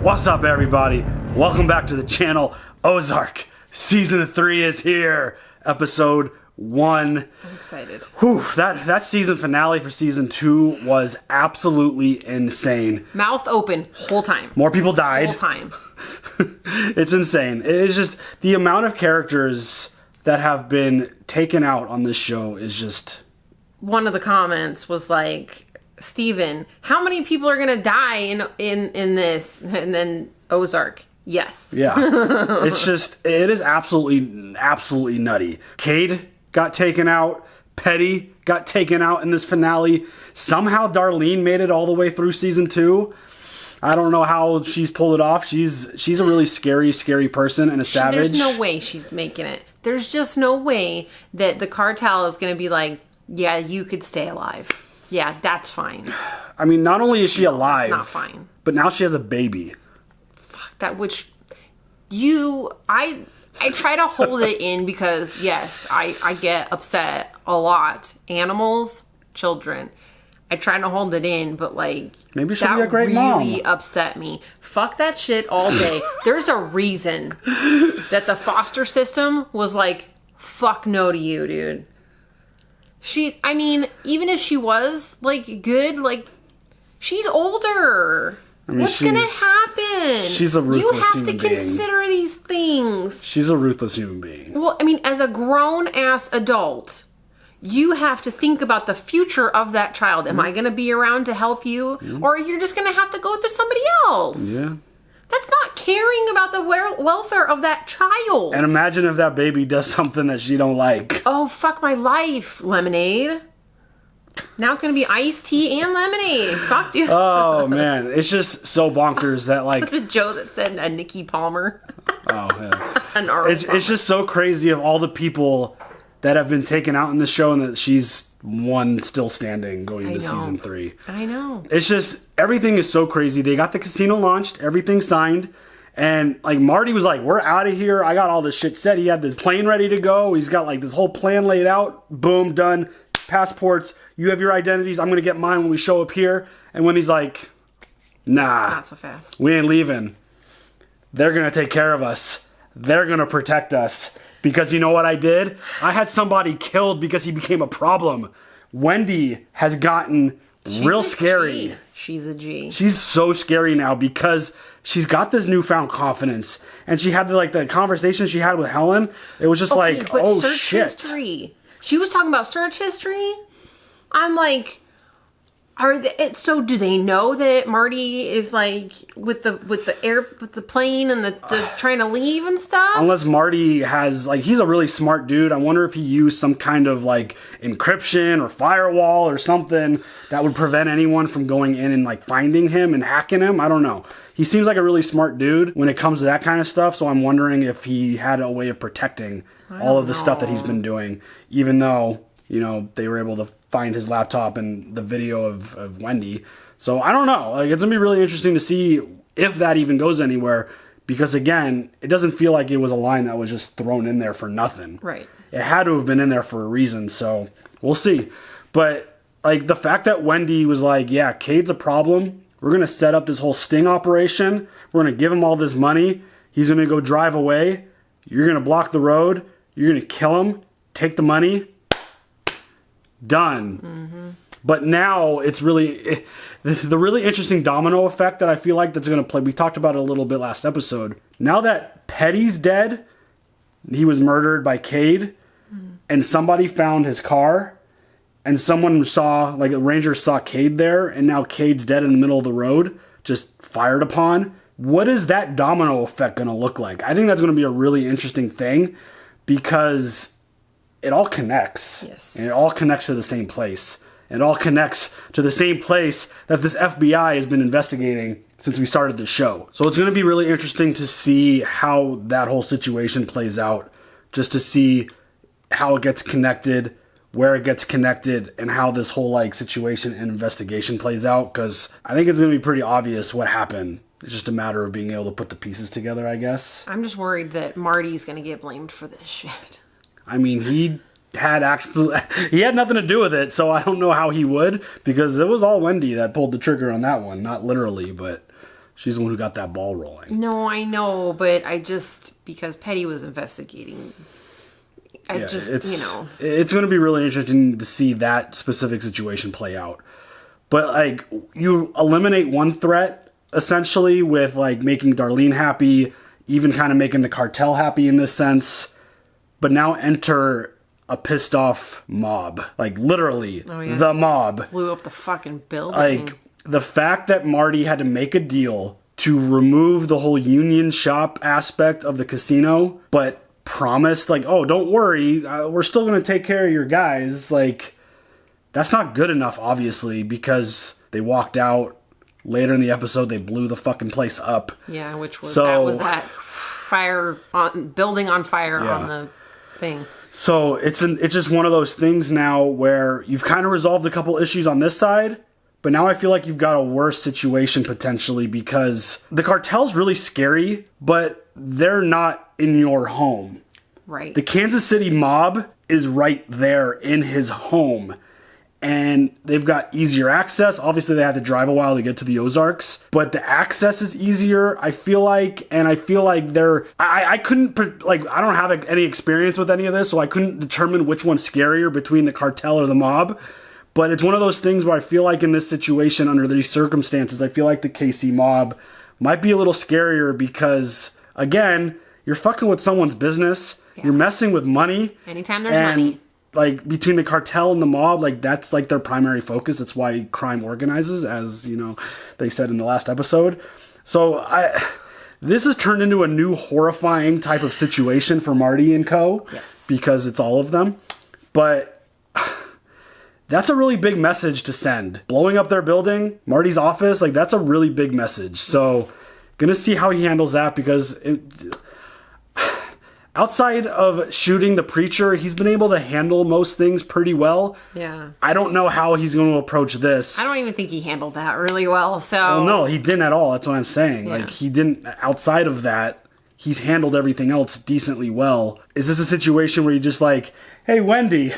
What's up, everybody? Welcome back to the channel. Ozark Season 3 is here. Episode 1. I'm excited. Whew, that season finale for Season 2 was absolutely insane. Mouth open, whole time. More people died. Whole time. It's insane. It's just the amount of characters that have been taken out on this show is just... One of the comments was like, Steven, how many people are gonna die in this? And then Ozark, yes. Yeah. It's just, it is absolutely nutty. Cade got taken out. Petty got taken out in this finale. Somehow Darlene made it all the way through Season 2. I don't know how she's pulled it off. She's a really scary person and a savage. There's no way she's making it. There's just no way that the cartel is gonna be like, yeah, you could stay alive. Yeah, that's fine. I mean, not only is she alive, not fine, but now she has a baby. Fuck that. I try to hold it in because yes, I get upset a lot. Animals, children. I try to hold it in, but like maybe she'll be a great mom. That really upset me. Fuck that shit all day. There's a reason that the foster system was like, fuck no to you, dude. I mean, even if she was, like, good, like, she's older. I mean, what's gonna happen? She's a ruthless human being. You have to consider these things. She's a ruthless human being. Well, I mean, as a grown-ass adult, you have to think about the future of that child. Am I gonna be around to help you? Or you're just gonna have to go through somebody else? Yeah. That's not caring about the welfare of that child. And imagine if that baby does something that she don't like. Oh, fuck my life, lemonade. Now it's going to be iced tea and lemonade. Fuck, dude. Oh, man. It's just so bonkers that, like... That's a Joe that said a Nikki Palmer. Oh, yeah. It's just so crazy of all the people that have been taken out in the show and that she's one still standing going into Season 3. I know. It's just, everything is so crazy. They got the casino launched, everything signed, and like Marty was like, we're out of here. I got all this shit set. He had this plane ready to go. He's got like this whole plan laid out. Boom, done. Passports. You have your identities. I'm going to get mine when we show up here. And when he's like, nah. Not so fast. We ain't leaving. They're going to take care of us. They're going to protect us. Because you know what I did? I had somebody killed because he became a problem. Wendy has gotten real scary. G. She's a G. She's so scary now because she's got this newfound confidence. And she had the conversation she had with Helen. It was just like, oh search shit. History. She was talking about search history. I'm like, so do they know that Marty is like with the plane and the trying to leave and stuff? Unless Marty has he's a really smart dude. I wonder if he used some kind of encryption or firewall or something that would prevent anyone from going in and finding him and hacking him. I don't know. He seems like a really smart dude when it comes to that kind of stuff. So I'm wondering if he had a way of protecting all of the stuff that he's been doing, even though, they were able to find his laptop and the video of Wendy. So I don't know. It's going to be really interesting to see if that even goes anywhere. Because again, it doesn't feel like it was a line that was just thrown in there for nothing. Right. It had to have been in there for a reason. So we'll see. But the fact that Wendy was like, yeah, Cade's a problem. We're going to set up this whole sting operation. We're going to give him all this money. He's going to go drive away. You're going to block the road. You're going to kill him. Take the money. Done. Mm-hmm. But now it's really the really interesting domino effect that I feel like that's going to play. We talked about it a little bit last episode. Now that Petty's dead, he was murdered by Cade, and somebody found his car, and someone saw, a ranger saw Cade there, and now Cade's dead in the middle of the road, just fired upon. What is that domino effect going to look like? I think that's going to be a really interesting thing because it all connects. Yes. And it all connects to the same place. It all connects to the same place that this FBI has been investigating since we started the show. So it's going to be really interesting to see how that whole situation plays out. Just to see how it gets connected, where it gets connected, and how this whole situation and investigation plays out. Because I think it's going to be pretty obvious what happened. It's just a matter of being able to put the pieces together, I guess. I'm just worried that Marty's going to get blamed for this shit. I mean, he had nothing to do with it, so I don't know how he would, because it was all Wendy that pulled the trigger on that one. Not literally, but She's the one who got that ball rolling. No, I know, but because Petty was investigating, It's going to be really interesting to see that specific situation play out. But, like, you eliminate one threat, essentially, with, like, making Darlene happy, even kind of making the cartel happy in this sense. But now enter a pissed off mob. Like, literally, the mob. Blew up the fucking building. Like, the fact that Marty had to make a deal to remove the whole union shop aspect of the casino, but promised, like, oh, don't worry, we're still going to take care of your guys. Like, that's not good enough, obviously, because they walked out. Later in the episode, they blew the fucking place up. Yeah, which was that fire building on fire on the thing. So it's just one of those things now where you've kind of resolved a couple issues on this side, but now I feel like you've got a worse situation potentially because the cartel's really scary, but they're not in your home. Right. The Kansas City mob is right there in his home. And they've got easier access. Obviously, they have to drive a while to get to the Ozarks. But the access is easier, I feel like. And I feel like they're... I couldn't... Like, I don't have any experience with any of this, so I couldn't determine which one's scarier between the cartel or the mob. But it's one of those things where I feel like in this situation, under these circumstances, I feel like the KC mob might be a little scarier because, again, you're fucking with someone's business. Yeah. You're messing with money. Anytime there's money. Like, between the cartel and the mob, like, that's, like, their primary focus. That's why crime organizes, as, you know, they said in the last episode. So, this has turned into a new horrifying type of situation for Marty and co. Yes. Because it's all of them. But that's a really big message to send. Blowing up their building, Marty's office, like, that's a really big message. So, gonna see how he handles that because... outside of shooting the preacher, he's been able to handle most things pretty well. Yeah. I don't know how he's going to approach this. I don't even think he handled that really well, so... Well, no, he didn't at all. That's what I'm saying. Yeah. Like, he didn't... Outside of that, he's handled everything else decently well. Is this a situation where you just like, hey, Wendy,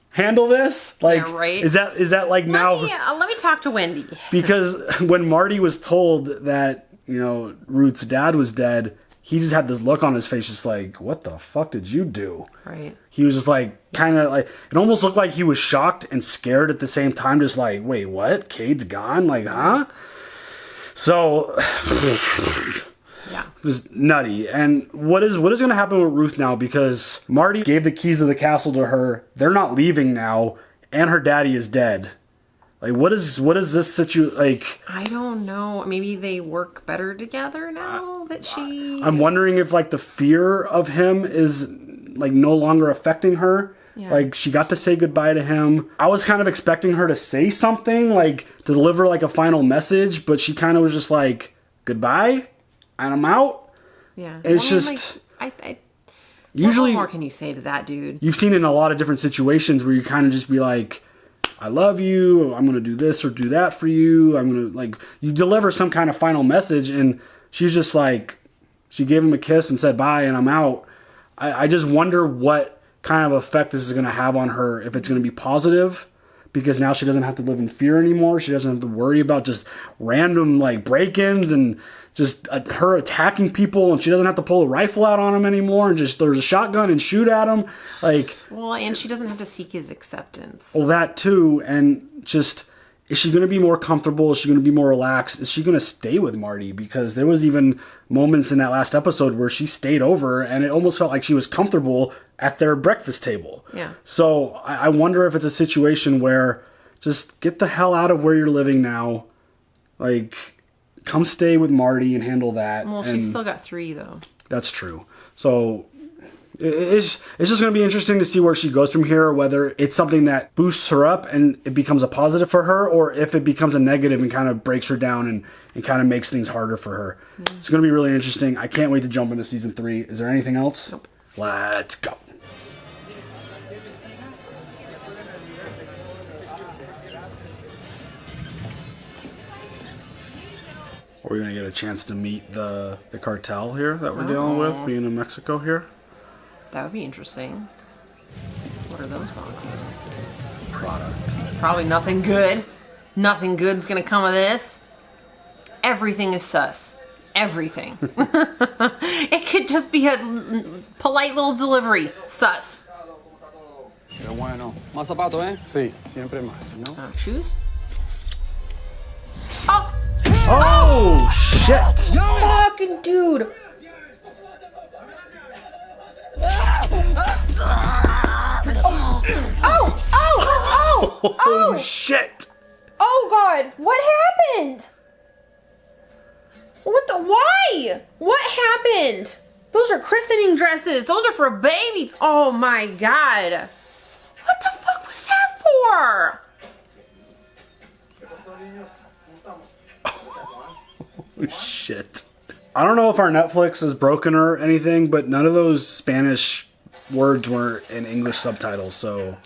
handle this? Like, yeah, right? Is that like now... Let me talk to Wendy. Because when Marty was told that, you know, Ruth's dad was dead... He just had this look on his face, just like, what the fuck did you do? Right. He was just like, kind of like, it almost looked like he was shocked and scared at the same time, just like, wait, what? Cade's gone? Like, huh? So, yeah, just nutty. And what is going to happen with Ruth now? Because Marty gave the keys of the castle to her. They're not leaving now, and her daddy is dead. Like, what is this situation, like... I don't know. Maybe they work better together now that she... I'm wondering if, like, the fear of him is, like, no longer affecting her. Yeah. Like, she got to say goodbye to him. I was kind of expecting her to say something, like, to deliver, like, a final message, but she kind of was just like, goodbye, and I'm out. Yeah. It's just... Like, usually... What more can you say to that, dude? You've seen it in a lot of different situations where you kind of just be like... I love you, I'm going to do this or do that for you, I'm going to, like, you deliver some kind of final message, and she's just like, she gave him a kiss and said bye, and I'm out. I just wonder what kind of effect this is going to have on her, if it's going to be positive, because now she doesn't have to live in fear anymore, she doesn't have to worry about just random, like, break-ins, and just her attacking people, and she doesn't have to pull a rifle out on him anymore, and just there's a shotgun and shoot at him, like... Well, and she doesn't have to seek his acceptance. Well, that too, and just, is she going to be more comfortable? Is she going to be more relaxed? Is she going to stay with Marty? Because there was even moments in that last episode where she stayed over, and it almost felt like she was comfortable at their breakfast table. Yeah. So, I wonder if it's a situation where, just get the hell out of where you're living now, like... Come stay with Marty and handle that. Well, she's still got 3, though. That's true. So, it's just going to be interesting to see where she goes from here, whether it's something that boosts her up and it becomes a positive for her, or if it becomes a negative and kind of breaks her down and kind of makes things harder for her. Mm-hmm. It's going to be really interesting. I can't wait to jump into season 3. Is there anything else? Nope. Let's go. We're going to get a chance to meet the cartel here that we're dealing with, being in Mexico here. That would be interesting. What are those boxes? Product. Probably nothing good. Nothing good's going to come of this. Everything is sus. everything. It could just be a polite little delivery. Sus. Pero bueno, más zapatos, ¿eh? Sí, siempre más, ¿no? Shoes? Oh! Oh, shit! Fucking dude! Oh, shit! Oh God! What happened? Why? What happened? Those are christening dresses. Those are for babies. Oh my God! What the fuck was that for? Oh, shit. I don't know if our Netflix is broken or anything, but none of those Spanish words were in English subtitles, so...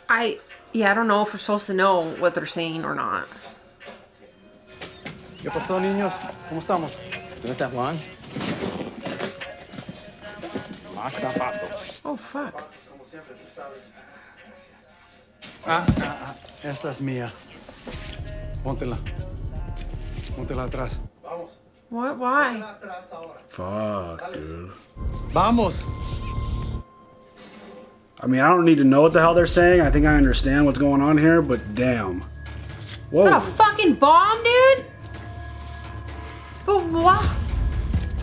I don't know if we're supposed to know what they're saying or not. ¿Qué pasó, niños? ¿Cómo estamos? ¿Dónde está Juan? Más zapatos. Oh fuck. Esta es mía. Póntela. Póntela atrás. What? Why? Fuck, dude. Vamos! I mean, I don't need to know what the hell they're saying. I think I understand what's going on here, but damn. Whoa. Is that a fucking bomb, dude? But why?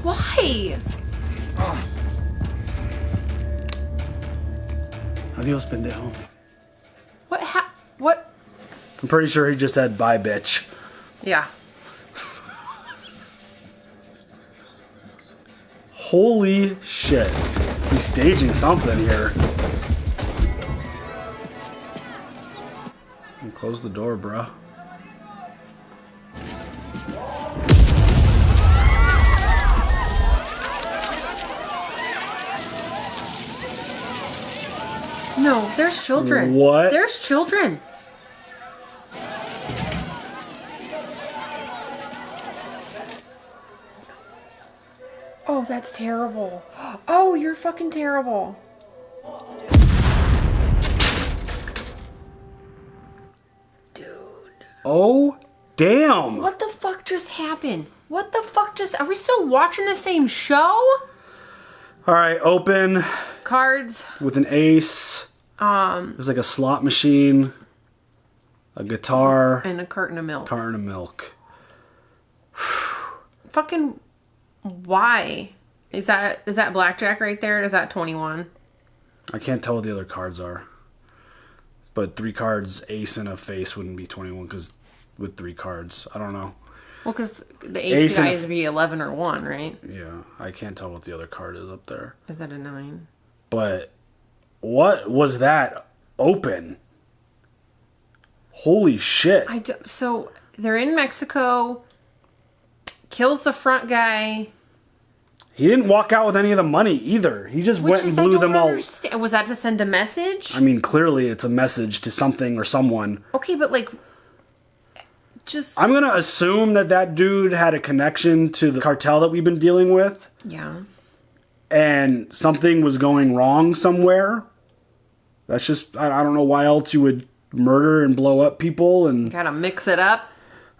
Why? Adiós, pendejo. What? I'm pretty sure he just said, bye, bitch. Yeah. Holy shit. He's staging something here. Close the door, bruh. No, there's children. What? There's children. Oh, that's terrible. Oh, you're fucking terrible. Dude. Oh, damn. What the fuck just happened? What the fuck just... Are we still watching the same show? All right, open Cards. with an ace. There's like a slot machine, a guitar, And a carton of milk. carton of milk. Fucking... Why? Is that blackjack right there? Or is that 21? I can't tell what the other cards are. But 3 cards, ace and a face wouldn't be 21 because with 3 cards. I don't know. Well, because the Ace ace and guy is be 11 or 1, right? Yeah, I can't tell what the other card is up there. Is that a 9? But what was that open? Holy shit. So they're in Mexico. Kills the front guy. He didn't walk out with any of the money either. He just went and blew them all. Was that to send a message? I mean, clearly it's a message to something or someone. Okay, but like, just... I'm going to assume that dude had a connection to the cartel that we've been dealing with. Yeah. And something was going wrong somewhere. That's just, I don't know why else you would murder and blow up people. And Gotta mix it up.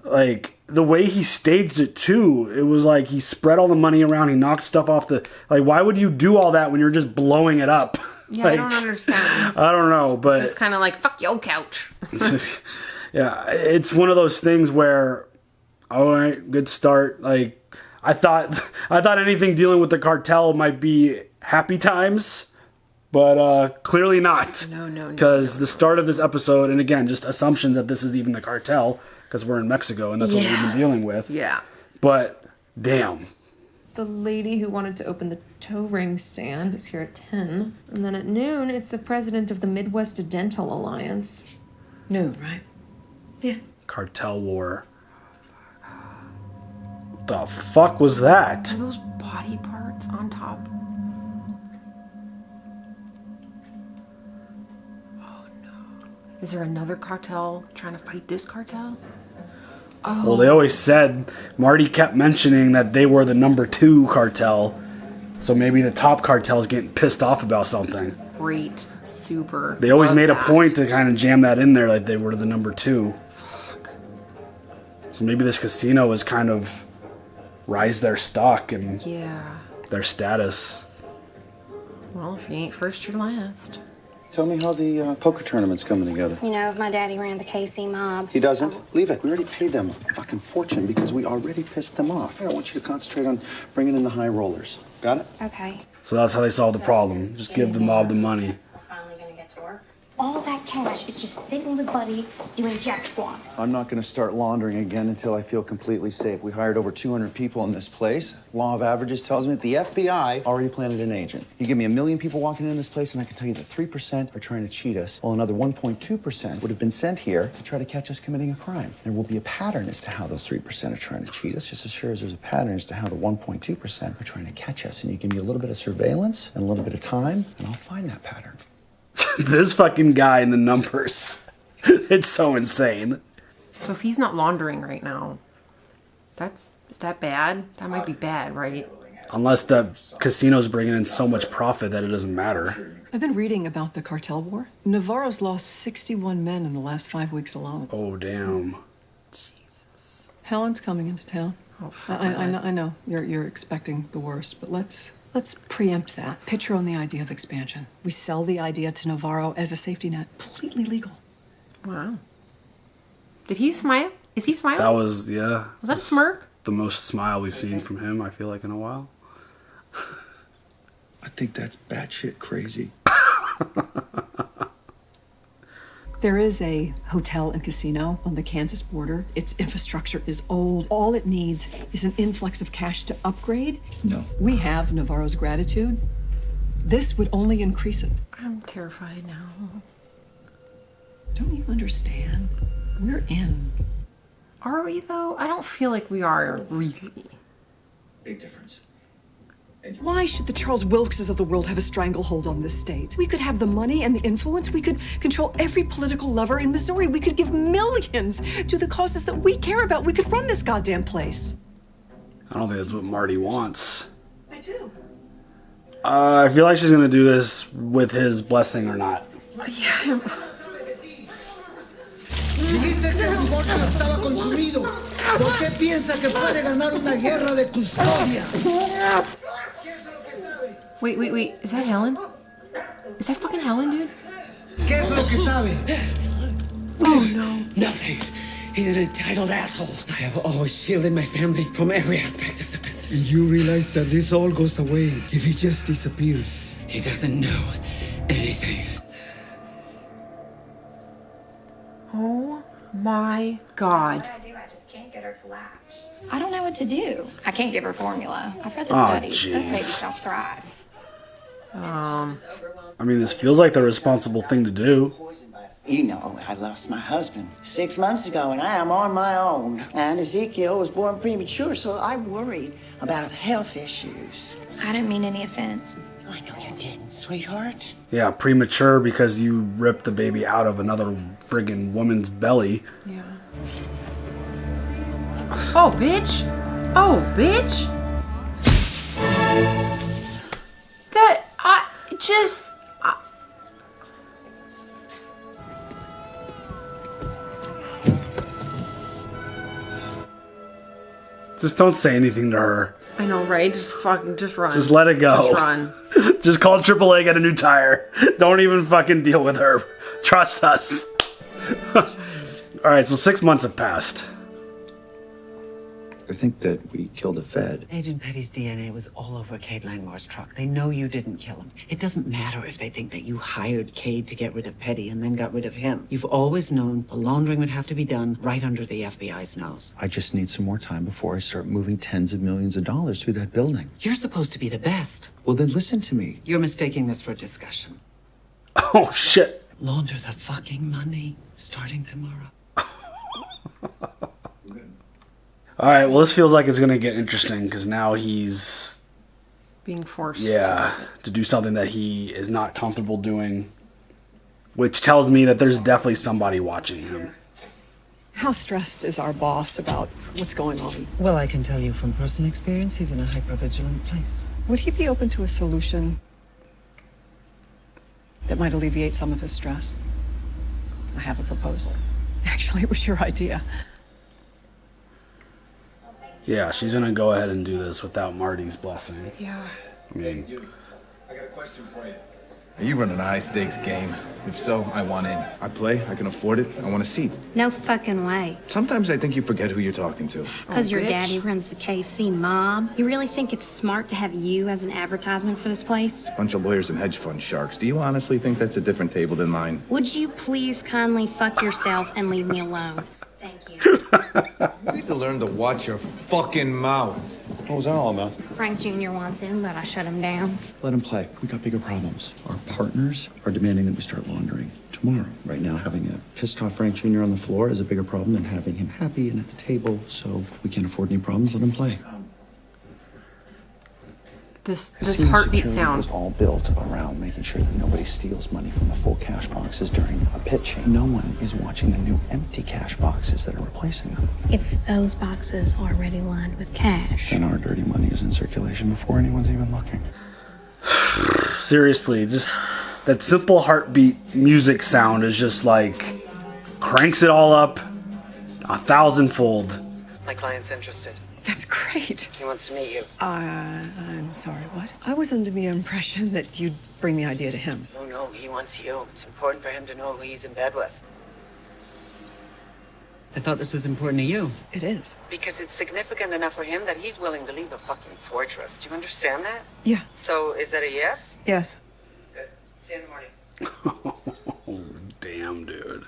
like, the way he staged it too, it was like he spread all the money around, he knocked stuff off the... Like, why would you do all that when you're just blowing it up? Yeah, like, I don't understand. I don't know, but... It's kind of like, fuck your couch. Yeah, it's one of those things where, all right, good start. Like, I thought anything dealing with the cartel might be happy times, but clearly not. No. Because the start of this episode, and again, just assumptions that this is even the cartel, because we're in Mexico and that's what we've been dealing with. Yeah. But, damn. The lady who wanted to open the toe ring stand is here at 10. And then at noon, it's the president of the Midwest Dental Alliance. Noon, right? Yeah. Cartel war. What the fuck was that? Are those body parts on top? Oh no. Is there another cartel trying to fight this cartel? Oh. Well, they always said, Marty kept mentioning that they were the number 2 cartel. So maybe the top cartel is getting pissed off about something. Great. Super. They always Love made a that. point to kind of jam that in there, like they were the number 2. Fuck. So maybe this casino is kind of rise their stock and Yeah. their status. Well, if you ain't first, you're last. Tell me how the poker tournament's coming together. You know, if my daddy ran the KC mob. He doesn't. Leave it. We already paid them a fucking fortune because we already pissed them off. I want you to concentrate on bringing in the high rollers. Got it? Okay. So that's how they solve the problem. Just give the mob the money. We're finally gonna get to work. All that cash is just sitting with Buddy doing jack squat. I'm not going to start laundering again until I feel completely safe. We hired over 200 people in this place. Law of averages tells me that the FBI already planted an agent. You give me 1 million people walking in this place, and I can tell you that 3% are trying to cheat us, while another 1.2% would have been sent here to try to catch us committing a crime. There will be a pattern as to how those 3% are trying to cheat us, just as sure as there's a pattern as to how the 1.2% are trying to catch us. And you give me a little bit of surveillance and a little bit of time, and I'll find that pattern. This fucking guy and the numbers. It's so insane. So if he's not laundering right now, is that bad? That might be bad, right? Unless the casino's bringing in so much profit that it doesn't matter. I've been reading about the cartel war. Navarro's lost 61 men in the last 5 weeks alone. Oh, damn. Jesus. Helen's coming into town. Oh, fuck. I know you're expecting the worst, but let's preempt that. Pitch her on the idea of expansion. We sell the idea to Navarro as a safety net, completely legal. Wow. Did he smile? Is he smiling? That was, yeah. Was that a smirk? The most smile we've seen from him, I feel like, in a while. I think that's batshit crazy. There is a hotel and casino on the Kansas border. Its infrastructure is old. All it needs is an influx of cash to upgrade. No. We have Navarro's gratitude. This would only increase it. I'm terrified now. Don't you understand? We're in. Are we, though? I don't feel like we are, really. Big difference. Why should the Charles Wilkes of the world have a stranglehold on this state? We could have the money and the influence. We could control every political lever in Missouri. We could give millions to the causes that we care about. We could run this goddamn place. I don't think that's what Marty wants. I do. I feel like she's gonna do this with his blessing or not. Yeah. Dice que el divorcio estaba consumido. ¿Por qué piensa que puede ganar una guerra de custodia? Wait. Is that Helen? Is that fucking Helen, dude? ¿Qué es lo que sabe? Oh, no. Nothing. He's an entitled asshole. I have always shielded my family from every aspect of the business. And you realize that this all goes away if he just disappears. He doesn't know anything. Oh, my God. What I do, I just can't get her to latch. I don't know what to do. I can't give her formula. I've read the Oh, studies. jeez. Those babies don't thrive. I mean, this feels like the responsible thing to do. You know, I lost my husband 6 months ago, and I am on my own. And Ezekiel was born premature, so I worried about health issues. I didn't mean any offense. I know you didn't, sweetheart. Yeah, premature because you ripped the baby out of another friggin' woman's belly. Yeah. Oh, bitch. Oh, bitch. Just don't say anything to her. I know, right? Just run. Just let it go. Just run. Just call AAA, get a new tire. Don't even fucking deal with her. Trust us. Alright, so 6 months have passed. I think that we killed a Fed. Agent Petty's DNA was all over Cade Langmore's truck. They know you didn't kill him. It doesn't matter if they think that you hired Cade to get rid of Petty and then got rid of him. You've always known the laundering would have to be done right under the FBI's nose. I just need some more time before I start moving tens of millions of dollars through that building. You're supposed to be the best. Well, then listen to me. You're mistaking this for discussion. Oh, shit. Launder the fucking money starting tomorrow. Alright, well, this feels like it's gonna get interesting because now he's being forced. Yeah, to do something that he is not comfortable doing, which tells me that there's definitely somebody watching him. How stressed is our boss about what's going on? Well, I can tell you from personal experience, he's in a hypervigilant place. Would he be open to a solution that might alleviate some of his stress? I have a proposal. Actually, it was your idea. Yeah, she's gonna go ahead and do this without Marty's blessing. Yeah. I mean, I got a question for you. Are you running a high-stakes game? If so, I want in. I play, I can afford it, I want a seat. No fucking way. Sometimes I think you forget who you're talking to. Because your bitch. daddy runs the KC mob. You really think it's smart to have you as an advertisement for this place? Bunch of lawyers and hedge fund sharks. Do you honestly think that's a different table than mine? Would you please kindly fuck yourself and leave me alone? Thank you. You need to learn to watch your fucking mouth. What was that all about? Frank Jr. wants in, but I shut him down. Let him play. We got bigger problems. Our partners are demanding that we start laundering tomorrow. Right now, having a pissed off Frank Jr. on the floor is a bigger problem than having him happy and at the table. So we can't afford any problems. Let him play. This Casino heartbeat security sound. was all built around making sure that nobody steals money from the full cash boxes during a pitching. No one is watching the new empty cash boxes that are replacing them. If those boxes are already lined with cash. And our dirty money is in circulation before anyone's even looking. seriously, just that simple heartbeat music sound is just like cranks it all up 1,000-fold. My client's interested. That's great. He wants to meet you. I'm sorry, what? I was under the impression that you'd bring the idea to him. Oh, no, he wants you. It's important for him to know who he's in bed with. I thought this was important to you. It is. Because it's significant enough for him that he's willing to leave a fucking fortress. Do you understand that? Yeah. So, is that a yes? Yes. Good. See you in the morning. Oh, damn, dude.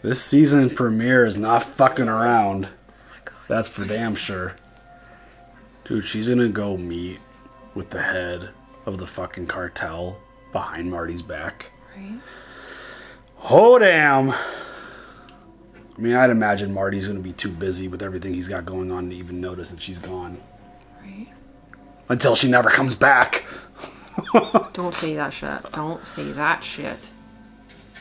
This season premiere is not fucking around. That's for damn sure. Dude, she's gonna go meet with the head of the fucking cartel behind Marty's back. Right. Oh, damn. I mean, I'd imagine Marty's gonna be too busy with everything he's got going on to even notice that she's gone. Right. Until she never comes back. Don't say that shit. Don't say that shit.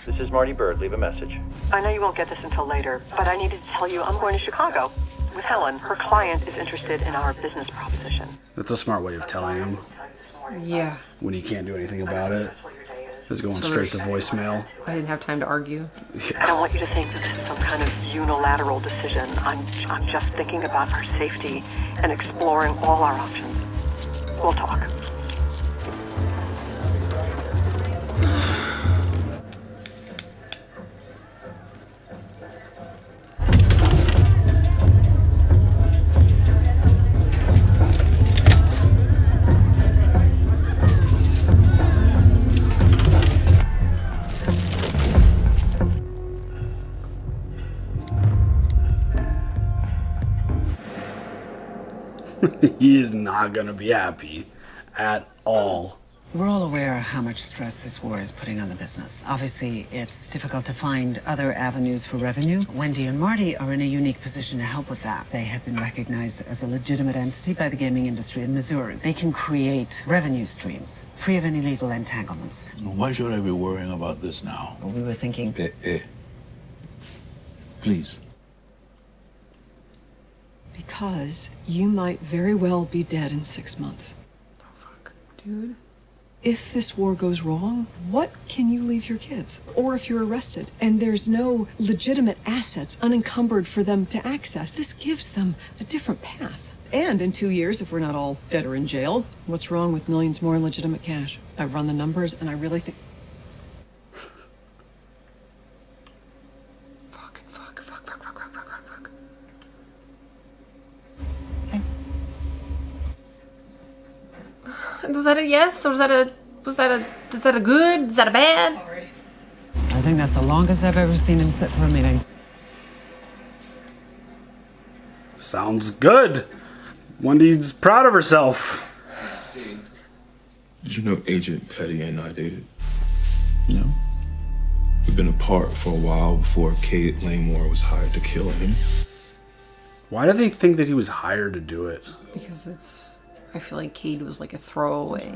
This is Marty Bird. Leave a message. I know you won't get this until later, but I needed to tell you I'm going to Chicago with Helen. Her client is interested in our business proposition. That's a smart way of telling him. Yeah. When he can't do anything about it. It's going straight to voicemail. I didn't have time to argue. I don't want you to think that this is some kind of unilateral decision. I'm just thinking about our safety and exploring all our options. We'll talk. He is not gonna be happy at all. We're all aware of how much stress this war is putting on the business. Obviously, it's difficult to find other avenues for revenue. Wendy and Marty are in a unique position to help with that. They have been recognized as a legitimate entity by the gaming industry in Missouri. They can create revenue streams, free of any legal entanglements. Why should I be worrying about this now? Well, we were thinking... Please. Because you might very well be dead in 6 months. Oh, fuck. Dude. If this war goes wrong, what can you leave your kids? Or if you're arrested and there's no legitimate assets unencumbered for them to access, this gives them a different path. And in 2 years, if we're not all dead or in jail, what's wrong with millions more in legitimate cash? I've run the numbers and I really think... Was that a yes? Or is that a good? Is that a bad? I think that's the longest I've ever seen him sit for a meeting. Sounds good. Wendy's proud of herself. Did you know Agent Petty and I dated? No. We've been apart for a while before Kate Langmore was hired to kill him. Why do they think that he was hired to do it? Because I feel like Cade was like a throwaway.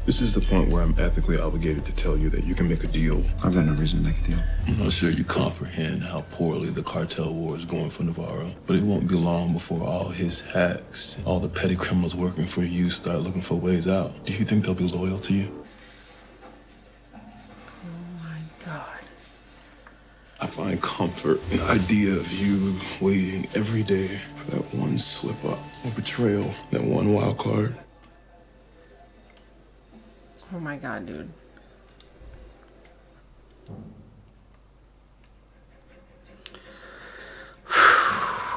This is the point where I'm ethically obligated to tell you that you can make a deal. I've got no reason to make a deal. I'm not sure you comprehend how poorly the cartel war is going for Navarro, but it won't be long before all his hacks, all the petty criminals working for you start looking for ways out. Do you think they'll be loyal to you? Oh my god. I find comfort in the idea of you waiting every day for that one slip up or betrayal, that one wild card. Oh my god, dude.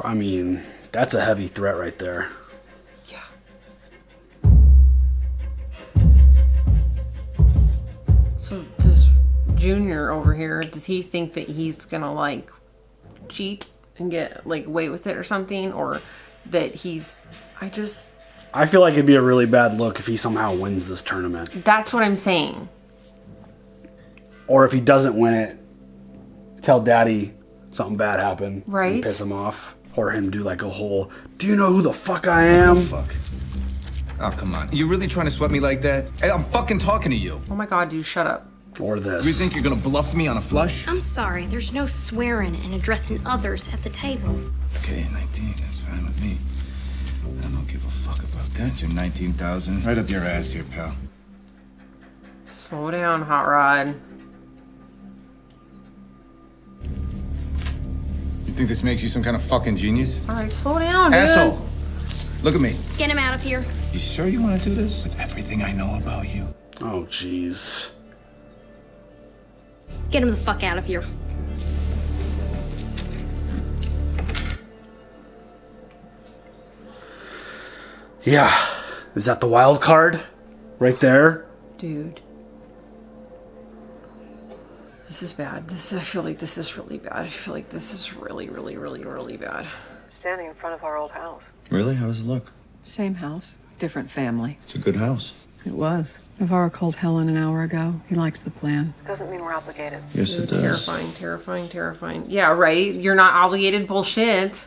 I mean, that's a heavy threat right there. So does Junior over here, does he think that he's gonna like cheat and get like away with it or something, or that he's I feel like it'd be a really bad look if he somehow wins this tournament. That's what I'm saying. Or if he doesn't win it, tell Daddy something bad happened. Right. And piss him off. Or him do like a whole, do you know who the fuck I am? Fuck. Oh, come on. You really trying to sweat me like that? Hey, I'm fucking talking to you. Oh my god, dude, shut up. Or this. You think you're gonna bluff me on a flush? I'm sorry, there's no swearing and addressing others at the table. Okay, 19, that's fine with me. I don't give a fuck about that. You're 19,000. Right up your ass here, pal. Slow down, Hot Rod. You think this makes you some kind of fucking genius? Alright, slow down, dude. Asshole! Look at me. Get him out of here. You sure you want to do this? With everything I know about you. Oh, jeez. Get him the fuck out of here. Yeah. Is that the wild card? Right there? Dude. This is bad. I feel like this is really bad. I feel like this is really, really, really, really bad. Standing in front of our old house. Really? How does it look? Same house, different family. It's a good house. It was. Navarro called Helen an hour ago. He likes the plan. Doesn't mean we're obligated. Yes, it does. Terrifying, terrifying, terrifying. Yeah, right? You're not obligated. Bullshit.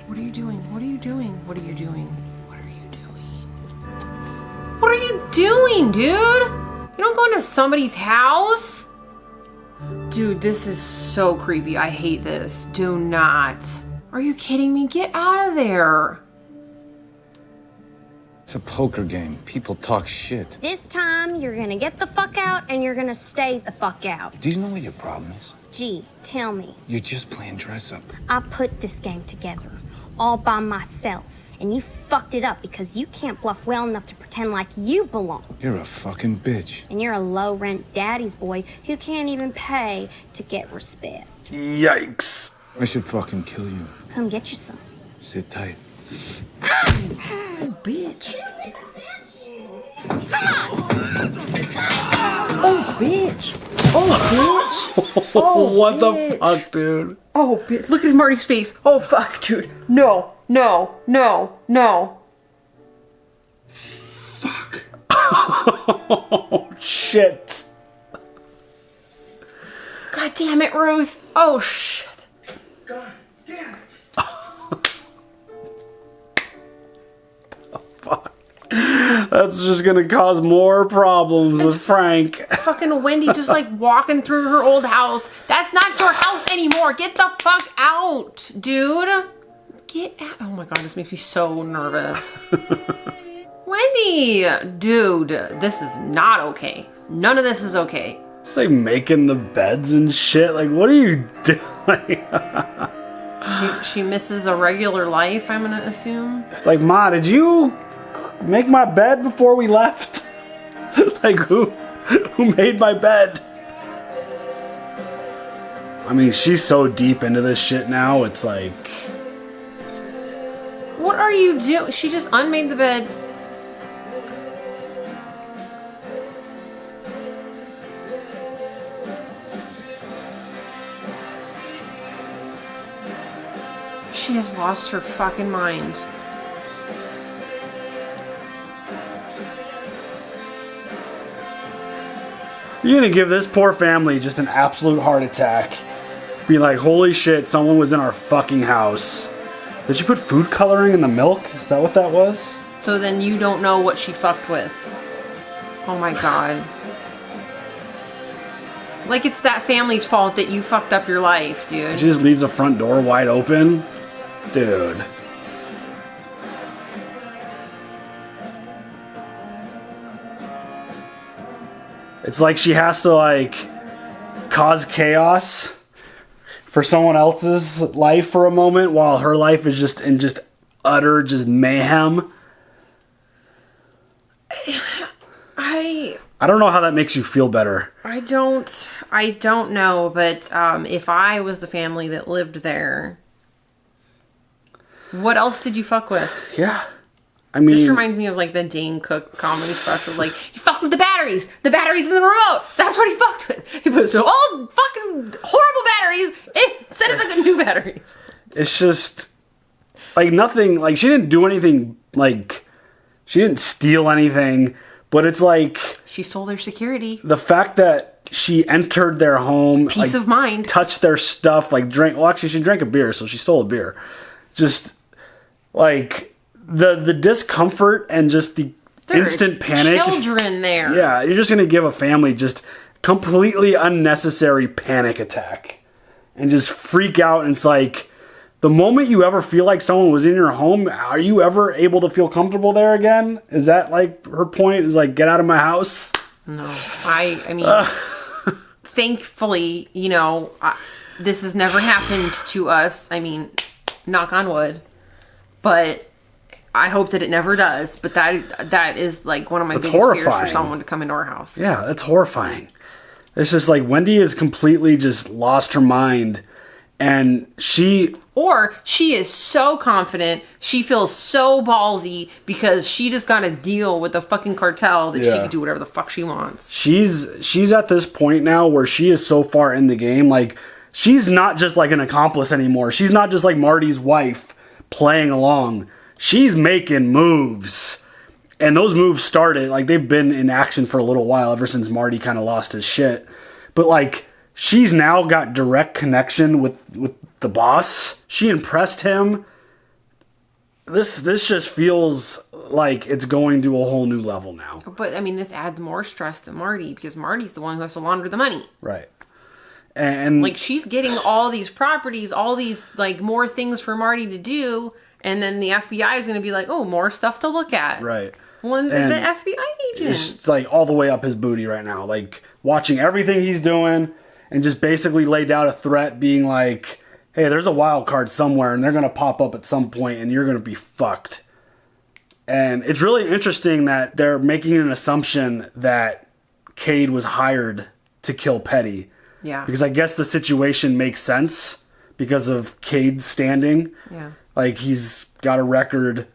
What are you doing? What are you doing? What are you doing? What are you doing? What are you doing, dude? You don't go into somebody's house? Dude, this is so creepy. I hate this. Do not. Are you kidding me? Get out of there. It's a poker game. People talk shit. This time, you're gonna get the fuck out and you're gonna stay the fuck out. Do you know what your problem is? Gee, tell me. You're just playing dress up. I put this game together all by myself. And you fucked it up because you can't bluff well enough to pretend like you belong. You're a fucking bitch. And you're a low-rent daddy's boy who can't even pay to get respect. Yikes. I should fucking kill you. Come get you some. Sit tight. Oh, bitch. Come on! Oh, bitch. Oh, bitch. Oh, what bitch. the fuck, dude? Oh, bitch. Look at Marty's face. Oh, fuck, dude. No. No. No. No. Fuck. Oh, shit. God damn it, Ruth. Oh, shit. God damn it. Fuck. That's just gonna cause more problems with Frank. Fucking Wendy just like walking through her old house. That's not your house anymore. Get the fuck out, dude. Get out. Oh my god, this makes me so nervous. Wendy, dude, this is not okay. None of this is okay. Just like making the beds and shit. Like, what are you doing? She misses a regular life, I'm gonna assume. It's like, Ma, did you make my bed before we left? Like, who made my bed? I mean, she's so deep into this shit now, it's like... What are you doing? She just unmade the bed. She has lost her fucking mind. You're gonna give this poor family just an absolute heart attack. Be like, holy shit, someone was in our fucking house. Did you put food coloring in the milk? Is that what that was? So then you don't know what she fucked with. Oh my god. Like it's that family's fault that you fucked up your life, dude. She just leaves the front door wide open? Dude. It's like she has to like cause chaos for someone else's life for a moment while her life is just in just utter just mayhem. I don't know how that makes you feel better. I don't know, but if I was the family that lived there, what else did you fuck with? Yeah. I mean, this reminds me of like the Dane Cook comedy special. Like, he fucked with the batteries in the remote. That's what he fucked with. He put some old fucking horrible batteries instead of the new batteries. It's just like nothing. Like, she didn't do anything. Like, she didn't steal anything. But it's like she stole their security. The fact that she entered their home, peace of mind, touched their stuff, like drank. Well, actually, she drank a beer, so she stole a beer. Just like the discomfort and just the instant panic. Children there. Yeah, you're just gonna give a family just completely unnecessary panic attack and just freak out. And it's like the moment you ever feel like someone was in your home, are you ever able to feel comfortable there again? Is that like her point? Is like, get out of my house? No, I mean, thankfully, you know, this has never happened to us. I mean, knock on wood, but I hope that it never does. But that is like one of my biggest fears for someone to come into our house. Yeah, that's horrifying. It's just like Wendy has completely just lost her mind, and she is so confident, she feels so ballsy because she just got to deal with the fucking cartel that she can do whatever the fuck she wants. She's at this point now where she is so far in the game, like she's not just like an accomplice anymore. She's not just like Marty's wife playing along. She's making moves. And those moves started, like they've been in action for a little while ever since Marty kind of lost his shit. But like she's now got direct connection with the boss. She impressed him. This just feels like it's going to a whole new level now. But I mean, this adds more stress to Marty because Marty's the one who has to launder the money. Right. And like she's getting all these properties, all these like more things for Marty to do, and then the FBI is going to be like, oh, more stuff to look at. Right. Well, the FBI agent. It's like all the way up his booty right now, like watching everything he's doing and just basically laid out a threat being like, hey, there's a wild card somewhere and they're going to pop up at some point and you're going to be fucked. And it's really interesting that they're making an assumption that Cade was hired to kill Petty. Yeah. Because I guess the situation makes sense because of Cade's standing. Yeah. Like, he's got a record.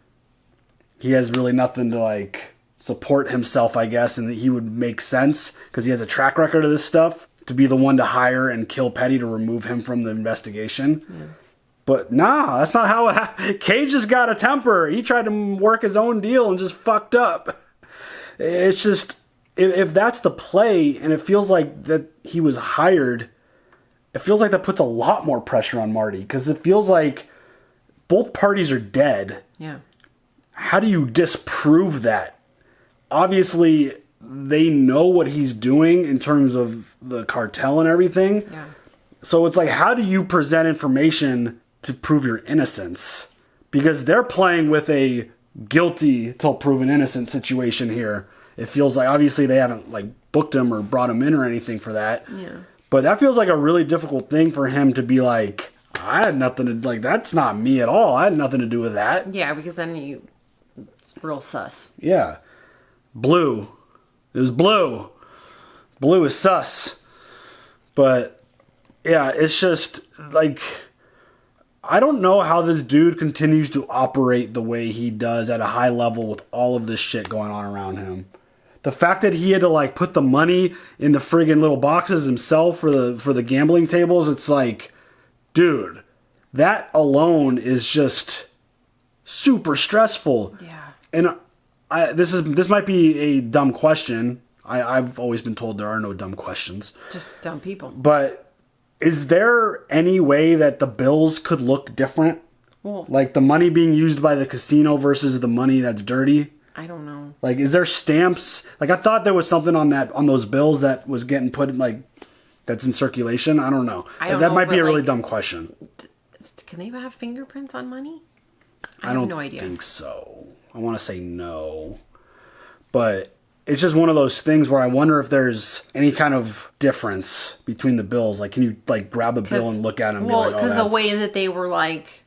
He has really nothing to, like, support himself, I guess, and he would make sense because he has a track record of this stuff to be the one to hire and kill Petty to remove him from the investigation. Yeah. But nah, that's not how it happened. Cade just got a temper. He tried to work his own deal and just fucked up. It's just, if that's the play and it feels like that he was hired, it feels like that puts a lot more pressure on Marty because it feels like both parties are dead. Yeah. How do you disprove that? Obviously, they know what he's doing in terms of the cartel and everything. Yeah. So it's like, how do you present information to prove your innocence? Because they're playing with a guilty till proven innocent situation here. It feels like, obviously they haven't like booked him or brought him in or anything for that. Yeah. But that feels like a really difficult thing for him to be like, I had nothing to, like, that's not me at all. I had nothing to do with that. Yeah, because then it's real sus. Yeah. Blue. It was Blue. Blue is sus. But, yeah, it's just, like, I don't know how this dude continues to operate the way he does at a high level with all of this shit going on around him. The fact that he had to, like, put the money in the friggin' little boxes himself for the gambling tables, it's like, dude, that alone is just super stressful. Yeah. And this might be a dumb question. I've always been told there are no dumb questions. Just dumb people. But is there any way that the bills could look different? Well, like the money being used by the casino versus the money that's dirty? I don't know. Like, is there stamps? Like, I thought there was something on those bills that was getting put in, like, that's in circulation. I don't know. That might be a really dumb question. Can they have fingerprints on money? I have no idea. think so. I want to say no. But it's just one of those things where I wonder if there's any kind of difference between the bills. Like, can you like grab a bill and look at it and be like, oh, because the way that they were like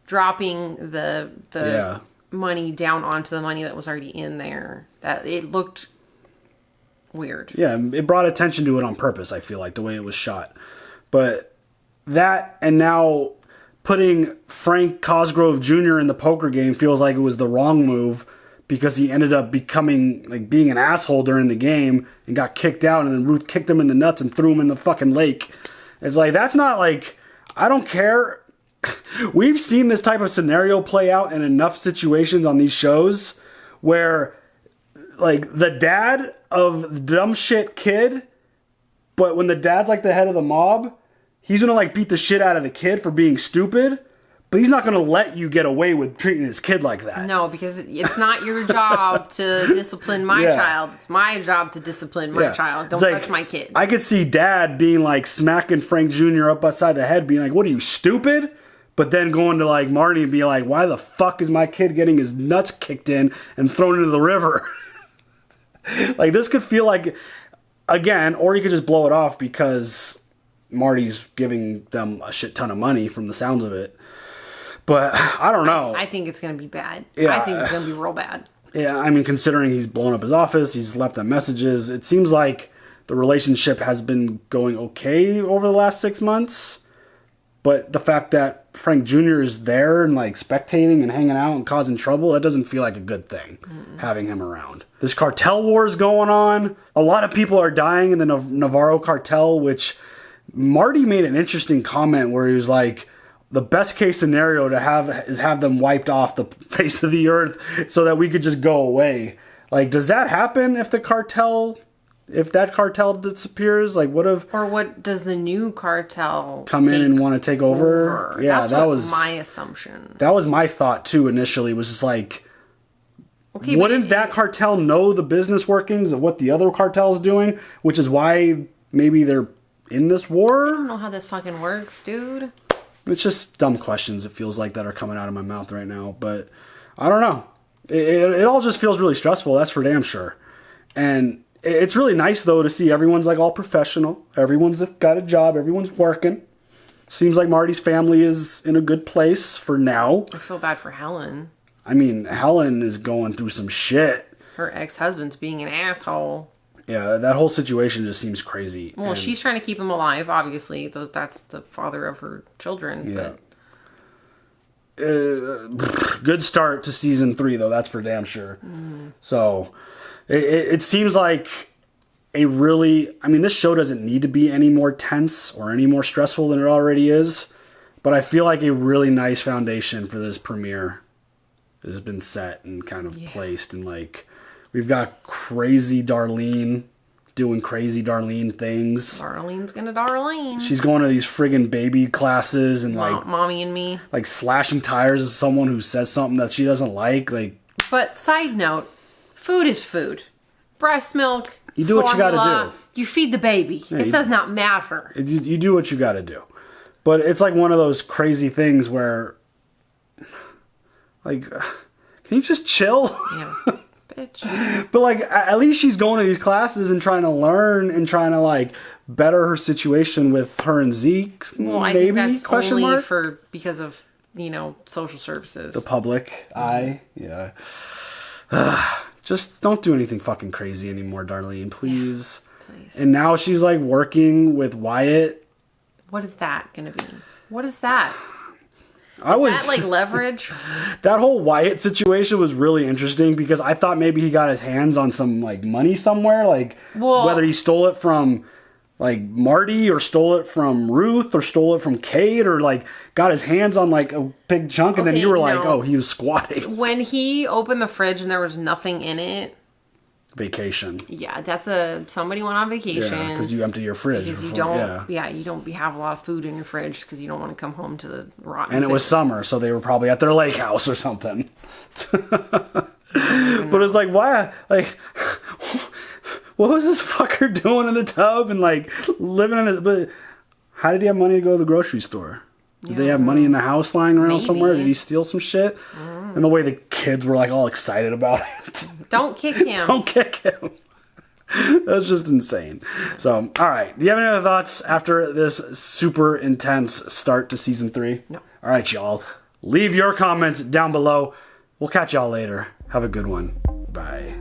dropping the money down onto the money that was already in there, that it looked weird. Yeah, it brought attention to it on purpose, I feel like, the way it was shot. But that, and now putting Frank Cosgrove Jr. in the poker game feels like it was the wrong move, because he ended up becoming, like, being an asshole during the game and got kicked out, and then Ruth kicked him in the nuts and threw him in the fucking lake. It's like, that's not like, I don't care. We've seen this type of scenario play out in enough situations on these shows where, like, the dad of the dumb shit kid, but when the dad's like the head of the mob, he's gonna like beat the shit out of the kid for being stupid, but he's not gonna let you get away with treating his kid like that. No, because it's not your job to discipline my child. It's my job to discipline my child. Don't touch my kid. I could see dad being like smacking Frank Jr. up upside the head, being like, what are you, stupid? But then going to like Marty and be like, why the fuck is my kid getting his nuts kicked in and thrown into the river? Like, this could feel like, again, or you could just blow it off because Marty's giving them a shit ton of money from the sounds of it. But I don't know. I think it's going to be bad. Yeah. I think it's going to be real bad. Yeah, I mean, considering he's blown up his office, he's left them messages, it seems like the relationship has been going okay over the last 6 months. But the fact that Frank Jr. is there and like spectating and hanging out and causing trouble, that doesn't feel like a good thing, having him around. This cartel war is going on. A lot of people are dying in the Navarro cartel, which Marty made an interesting comment where he was like, the best case scenario to have is have them wiped off the face of the earth so that we could just go away. Like, does that happen if that cartel disappears? Like, what does the new cartel come in and want to take over? Yeah, that was my assumption. That was my thought too initially, was just like, okay, wouldn't that cartel know the business workings of what the other cartel is doing, which is why maybe they're in this war? I don't know how this fucking works, dude. It's just dumb questions, it feels like, that are coming out of my mouth right now. But I don't know. It all just feels really stressful, that's for damn sure. And it's really nice, though, to see everyone's like all professional. Everyone's got a job. Everyone's working. Seems like Marty's family is in a good place for now. I feel bad for Helen. I mean, Helen is going through some shit. Her ex-husband's being an asshole. Yeah, that whole situation just seems crazy. Well, she's trying to keep him alive, obviously. That's the father of her children. Yeah. But good start to season 3, though. That's for damn sure. So it seems like a really... I mean, this show doesn't need to be any more tense or any more stressful than it already is. But I feel like a really nice foundation for this premiere has been set and kind of placed. And, like, we've got crazy Darlene doing crazy Darlene things. Darlene's gonna Darlene. She's going to these friggin' baby classes and like Mommy and Me, like slashing tires as someone who says something that she doesn't like. But side note, food is food. Breast milk. You do what you gotta do. You feed the baby. Yeah, it does not matter. You do what you gotta do. But it's like one of those crazy things where, like, can you just chill? Yeah. But like, at least she's going to these classes and trying to learn and trying to like better her situation with her and Zeke. Well, I think that's only because of, social services. The public eye, yeah. Just don't do anything fucking crazy anymore, Darlene, please. Yeah, please. And now she's like working with Wyatt. What is that gonna be? What is that? Is that like leverage? That whole Wyatt situation was really interesting because I thought maybe he got his hands on some like money somewhere, like whether he stole it from like Marty or stole it from Ruth or stole it from Kate or like got his hands on like a big chunk and then you were like, oh, he was squatting. When he opened the fridge and there was nothing in it. Vacation. Yeah, that's somebody went on vacation. Yeah, because you empty your fridge. Because you don't, you don't have a lot of food in your fridge because you don't want to come home to the rotten. And it was summer, so they were probably at their lake house or something. But it's like, why? Like, what was this fucker doing in the tub and like living in it? But how did he have money to go to the grocery store? Did they have money in the house lying around Maybe. somewhere? Did he steal some shit? And the way the kids were like all excited about it. Don't kick him. Don't kick him. That's just insane. So, all right. Do you have any other thoughts after this super intense start to season 3? No. All right, y'all. Leave your comments down below. We'll catch y'all later. Have a good one. Bye.